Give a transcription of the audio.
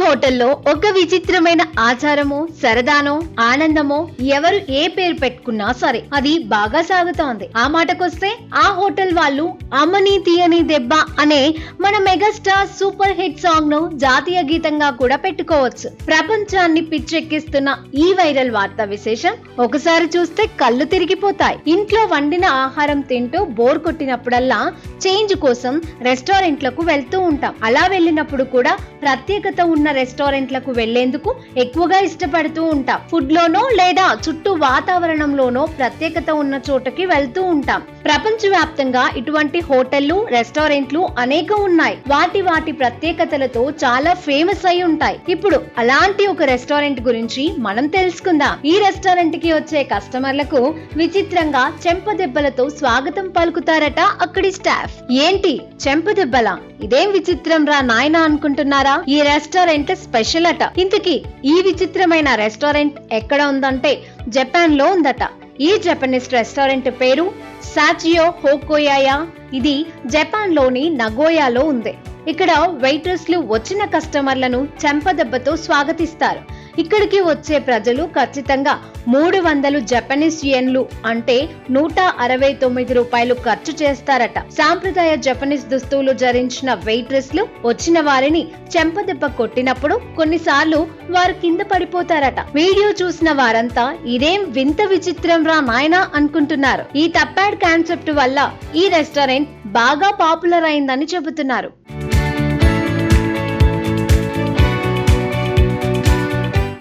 హోటల్లో ఒక విచిత్రమైన ఆచారమో సరదానో ఆనందమో ఎవరు ఏ పేరు పెట్టుకున్నా సరే అది బాగా సాగుతోంది. ఆ మాటకొస్తే ఆ హోటల్ వాళ్ళు అమ్మని తీయని దెబ్బ అనే మన మెగాస్టార్ సూపర్ హిట్ సాంగ్ ను జాతీయ గీతంగా కూడా పెట్టుకోవచ్చు. ప్రపంచాన్ని పిచ్చెక్కిస్తున్న ఈ వైరల్ వార్తా విశేషం ఒకసారి చూస్తే కళ్ళు తిరిగిపోతాయి. ఇంట్లో వండిన ఆహారం తింటూ బోర్ కొట్టినప్పుడల్లా చేంజ్ కోసం రెస్టారెంట్లకు వెళ్తూ ఉంటాం. అలా వెళ్ళినప్పుడు కూడా ప్రత్యేకత ఉన్న రెస్టారెంట్లకు వెళ్లేందుకు ఎక్కువగా ఇష్టపడుతూ ఉంటాం. ఫుడ్ లోనో లేదా చుట్టూ వాతావరణంలోనో ప్రత్యేకత ఉన్న చోటకి వెళ్తూ ఉంటాం. ప్రపంచవ్యాప్తంగా ఇటువంటి హోటళ్లు రెస్టారెంట్లు అనేకం ఉన్నాయి. వాటి ప్రత్యేకతలతో చాలా ఫేమస్ అయి ఉంటాయి. ఇప్పుడు అలాంటి ఒక రెస్టారెంట్ గురించి మనం తెలుసుకుందాం. ఈ రెస్టారెంట్ కి వచ్చే కస్టమర్లకు విచిత్రంగా చెంపదెబ్బలతో స్వాగతం పలుకుతారట అక్కడి స్టాఫ్. ఏంటి చెంపదెబ్బలా? ఇదేం విచిత్రం రా నాయనా అనుకుంటున్నారా? ఈ రెస్టారెంట్ స్పెషల్ అట. ఇంతకీ ఈ విచిత్రమైన రెస్టారెంట్ ఎక్కడ ఉందంటే జపాన్ లో ఉందట. ఈ జపనీస్ రెస్టారెంట్ పేరు సాచియో హోకోయాయా. ఇది జపాన్ లోని నగోయాలో ఉంది. ఇక్కడ వెయిటర్స్లు వచ్చిన కస్టమర్లను చెంపదెబ్బతో స్వాగతిస్తారు. ఇక్కడికి వచ్చే ప్రజలు ఖచ్చితంగా 300 జపనీస్ యెన్లు అంటే 169 రూపాయలు ఖర్చు చేస్తారట. సాంప్రదాయ జపనీస్ దుస్తులు ధరించిన వెయిట్రెస్లు వచ్చిన వారిని చెంపదెబ్బ కొట్టినప్పుడు కొన్నిసార్లు వారు కింద పడిపోతారట. వీడియో చూసిన వారంతా ఇదేం వింత విచిత్రం రా నాయనా అనుకుంటున్నారు. ఈ తప్పాడ్ కాన్సెప్ట్ వల్ల ఈ రెస్టారెంట్ బాగా పాపులర్ అయిందని చెబుతున్నారు.